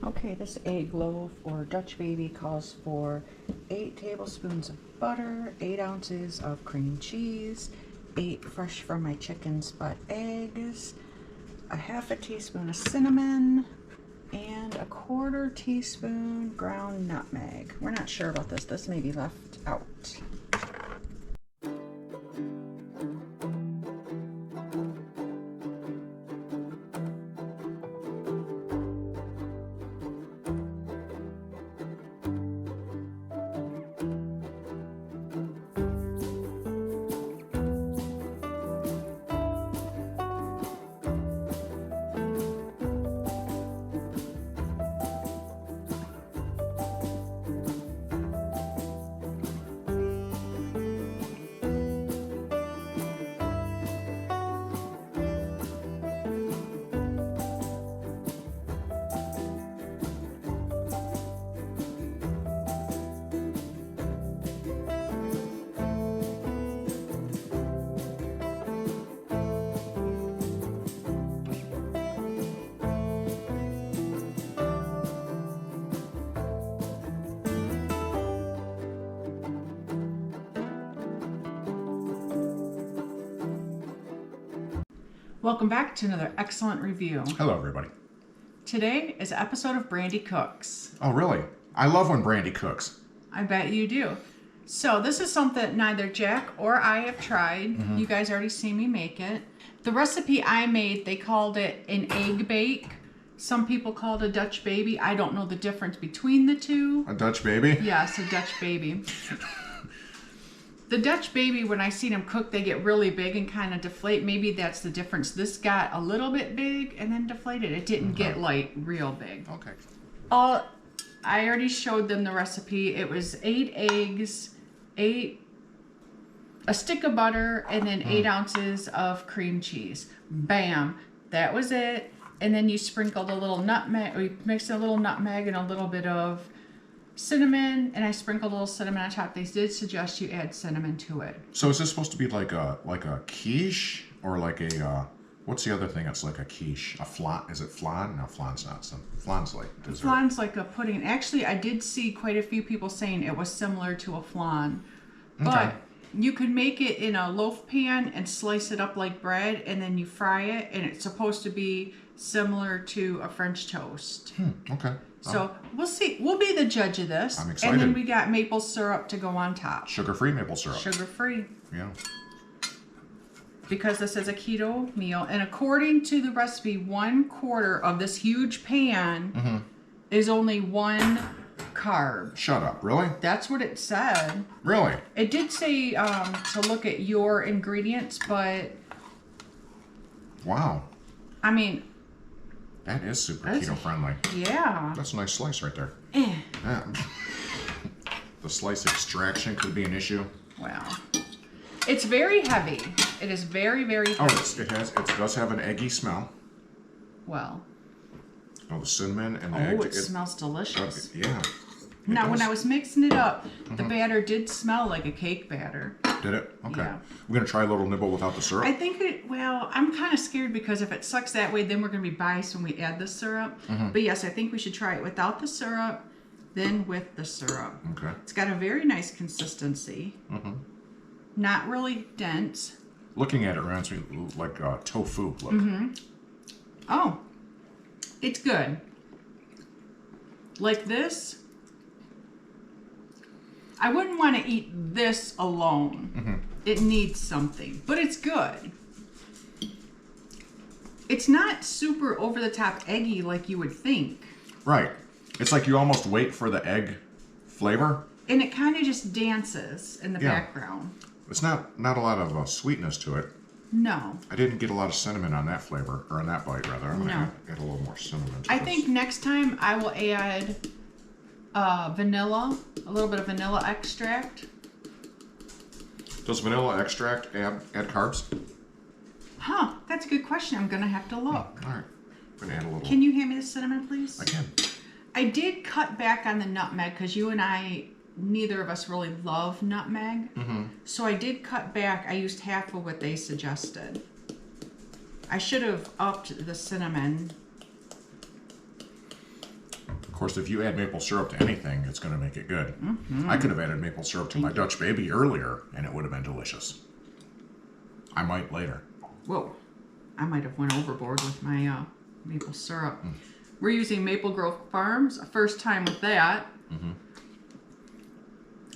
Okay, this egg loaf or Dutch baby calls for 8 tablespoons of butter, 8 ounces of cream cheese, 8 fresh from my chicken's butt eggs, a half a teaspoon of cinnamon, and a 1/4 teaspoon ground nutmeg. We're not sure about this. This may be left out. Welcome back to another excellent review. Hello, everybody. Today is an episode of Brandy Cooks. Oh, really? I love when Brandy cooks. I bet you do. So this is something neither Jack or I have tried. You guys already seen me make it. The recipe I made, they called it an egg bake. Some people call it a Dutch baby. I don't know the difference between the two. A Dutch baby? Yes, a Dutch baby. The Dutch baby, when I see them cook, they get really big and kind of deflate. Maybe that's the difference. This got a little bit big and then deflated. It didn't get like real big. Okay. I already showed them the recipe. It was 8 eggs, a stick of butter, and then 8 ounces of cream cheese. Bam. That was it. And then you sprinkled a little nutmeg, or you mixed a little nutmeg and a little bit of cinnamon, and I sprinkled a little cinnamon on top. They did suggest you add cinnamon to it. So is this supposed to be like a quiche or like a what's the other thing that's like a quiche? A flan? Is it flan? No, flan's not. Flan's like dessert. Flan's like a pudding. Actually, I did see quite a few people saying it was similar to a flan, but you could make it in a loaf pan and slice it up like bread, and then you fry it, and it's supposed to be similar to a French toast. Okay. So we'll see. We'll be the judge of this. I'm excited. And then we got maple syrup to go on top. Sugar-free maple syrup. Sugar-free. Yeah. Because this is a keto meal. And according to the recipe, 1/4 of this huge pan is only 1 carb. Shut up. Really? That's what it said. Really? It did say to look at your ingredients, but... Wow. I mean... That is super keto-friendly. Yeah. That's a nice slice right there. Yeah. The slice extraction could be an issue. Wow. It's very heavy. It is very, very heavy. Oh, it does have an eggy smell. Well. Oh, the cinnamon and the egg. Oh, it smells delicious. Yeah. Now, when I was mixing it up, the batter did smell like a cake batter. Did it? Okay. Yeah. We're going to try a little nibble without the syrup? I think I'm kind of scared because if it sucks that way, then we're going to be biased when we add the syrup. But yes, I think we should try it without the syrup, then with the syrup. Okay. It's got a very nice consistency. Not really dense. Looking at it reminds me like tofu look. Oh, it's good. Like this, I wouldn't want to eat this alone. It needs something, but it's good. It's not super over-the-top eggy like you would think. Right. It's like you almost wait for the egg flavor. And it kind of just dances in the background. It's not a lot of sweetness to it. No. I didn't get a lot of cinnamon on that flavor, or on that bite rather. I'm gonna add a little more cinnamon to I this. think next time I will add vanilla, a little bit of vanilla extract. Does vanilla extract add carbs? Huh, that's a good question. I'm going to have to look. All right. I'm going to add a little. Can you hand me the cinnamon, please? I can. I did cut back on the nutmeg because you and I, neither of us really love nutmeg. So I did cut back. I used half of what they suggested. I should have upped the cinnamon. course, if you add maple syrup to anything, it's going to make it good. I could have added maple syrup to my Dutch baby earlier, and it would have been delicious. I might later. Whoa, I might have went overboard with my maple syrup. We're using Maple Grove Farms. First time with that.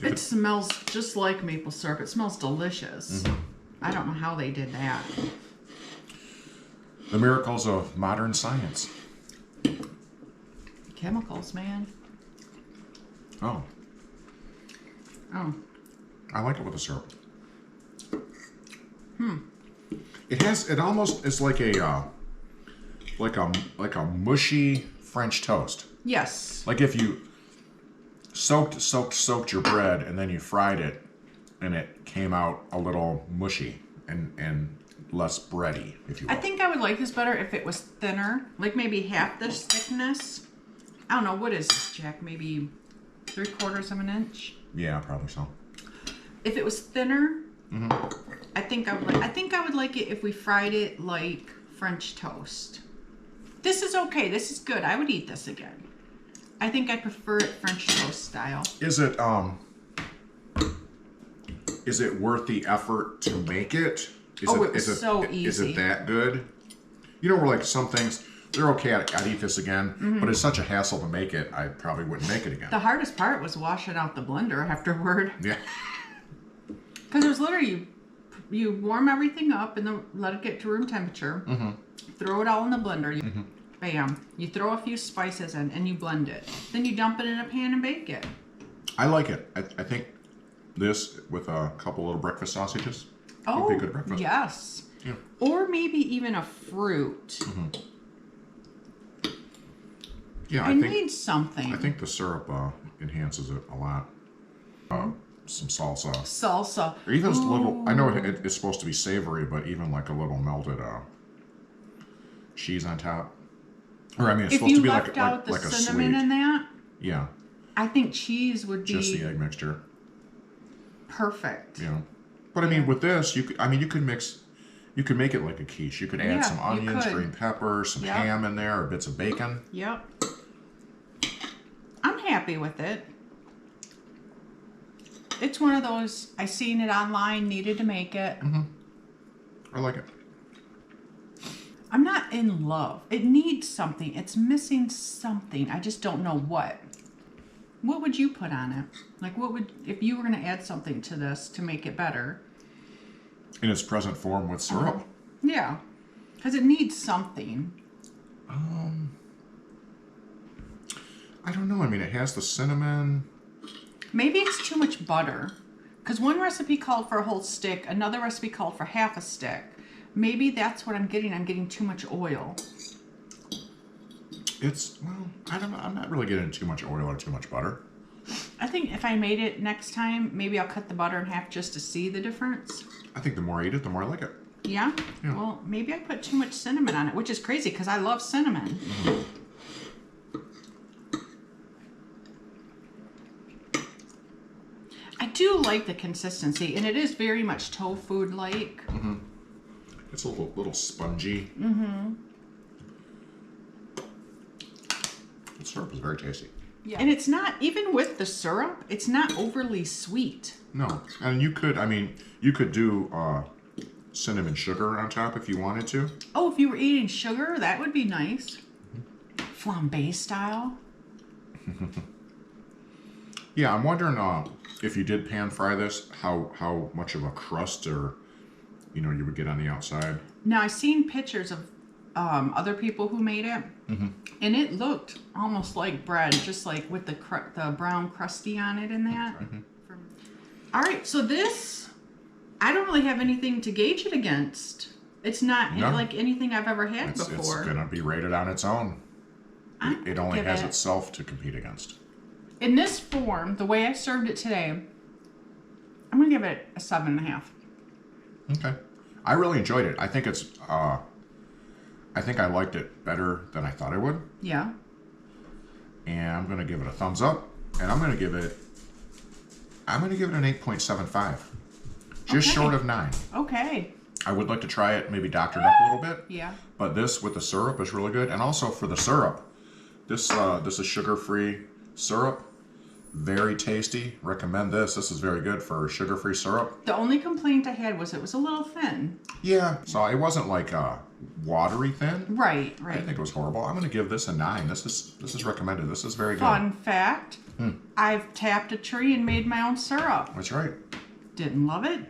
It smells just like maple syrup. It smells delicious. I don't know how they did that. The miracles of modern science. Chemicals, man. Oh. Oh. I like it with the syrup. It almost is like a mushy French toast. Yes. Like if you soaked your bread and then you fried it and it came out a little mushy and less bready, if you will. I think I would like this better if it was thinner, like maybe half this thickness. I don't know, what is this, Jack? Maybe 3/4 of an inch? Yeah, probably so. If it was thinner, I think I would like it if we fried it like French toast. This is okay. This is good. I would eat this again. I think I prefer it French toast style. Is it worth the effort to make it? It was so easy. Is it that good? You know, we're like some things, they're okay, I'd eat this again, but it's such a hassle to make it, I probably wouldn't make it again. The hardest part was washing out the blender afterward. Yeah. Because it was literally, you warm everything up and then let it get to room temperature, throw it all in the blender, bam, you throw a few spices in and you blend it. Then you dump it in a pan and bake it. I like it. I think this with a couple little breakfast sausages would be a good breakfast. Yes. Yeah. Or maybe even a fruit. Yeah, I need something. I think the syrup enhances it a lot. Some salsa. Salsa. Or even just a little, I know it's supposed to be savory, but even like a little melted cheese on top. Or I mean, it's supposed to be like a sweet. If you left out the cinnamon in that, yeah, I think cheese would be just the egg mixture. Perfect. Yeah, but I mean, with this, you could make it like a quiche. You could add some onions, green pepper, some ham in there, or bits of bacon. Yep. I'm happy with it. It's one of those, I seen it online, needed to make it. I like it. I'm not in love. It needs something. It's missing something. I just don't know what. What would you put on it? Like, if you were going to add something to this to make it better? In its present form with syrup. Yeah, because it needs something. I don't know. I mean, it has the cinnamon. Maybe it's too much butter. Because one recipe called for a whole stick, another recipe called for half a stick. Maybe that's what I'm getting. I'm getting too much oil. I'm not really getting too much oil or too much butter. I think if I made it next time, maybe I'll cut the butter in half just to see the difference. I think the more I eat it, the more I like it. Yeah? Well, maybe I put too much cinnamon on it, which is crazy because I love cinnamon. I do like the consistency, and it is very much tofu-like. It's a little spongy. The syrup is very tasty. Yeah. And it's not, even with the syrup, it's not overly sweet. No. And you could do cinnamon sugar on top if you wanted to. Oh, if you were eating sugar, that would be nice. Flambe style. Yeah, I'm wondering if you did pan fry this, how much of a crust or you would get on the outside. Now, I've seen pictures of other people who made it, and it looked almost like bread, just like with the brown crusty on it and that. All right, so this, I don't really have anything to gauge it against. It's not like anything I've ever had before. It's going to be rated on its own. It only has itself to compete against. In this form, the way I served it today, I'm going to give it a 7.5. Okay. I really enjoyed it. I think it's, I think I liked it better than I thought I would. Yeah. And I'm going to give it a thumbs up. And I'm going to give it an 8.75. Just short of 9. Okay. I would like to try it, maybe doctored up a little bit. Yeah. But this with the syrup is really good. And also for the syrup, This is sugar-free syrup. Very tasty. Recommend this. This is very good for sugar-free syrup. The only complaint I had was it was a little thin. Yeah, so it wasn't like watery thin. Right. I think it was horrible. I'm going to give this a 9. This is recommended. This is very good. Fun fact, I've tapped a tree and made my own syrup. That's right. Didn't love it,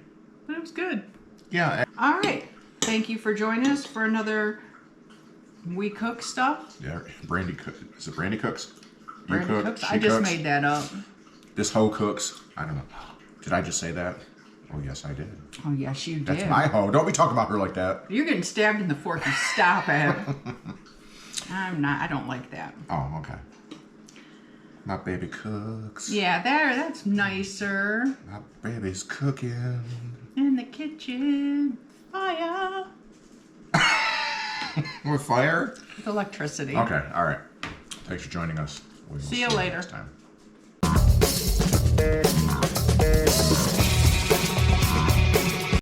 but it was good. Yeah. All right. Thank you for joining us for another We Cook Stuff. Yeah, Brandy Cooks. Is it Brandy Cooks? Brandy Cooks? I just made that up. This hoe cooks. I don't know. Did I just say that? Oh, yes, I did. Oh, yes, you did. That's my hoe. Don't be talking about her like that. You're getting stabbed in the fork. You stop it. I'm not. I don't like that. Oh, okay. My baby cooks. Yeah, that's nicer. My baby's cooking. In the kitchen. Fire. With fire? With electricity. Okay, all right. Thanks for joining us. See you later. Next time.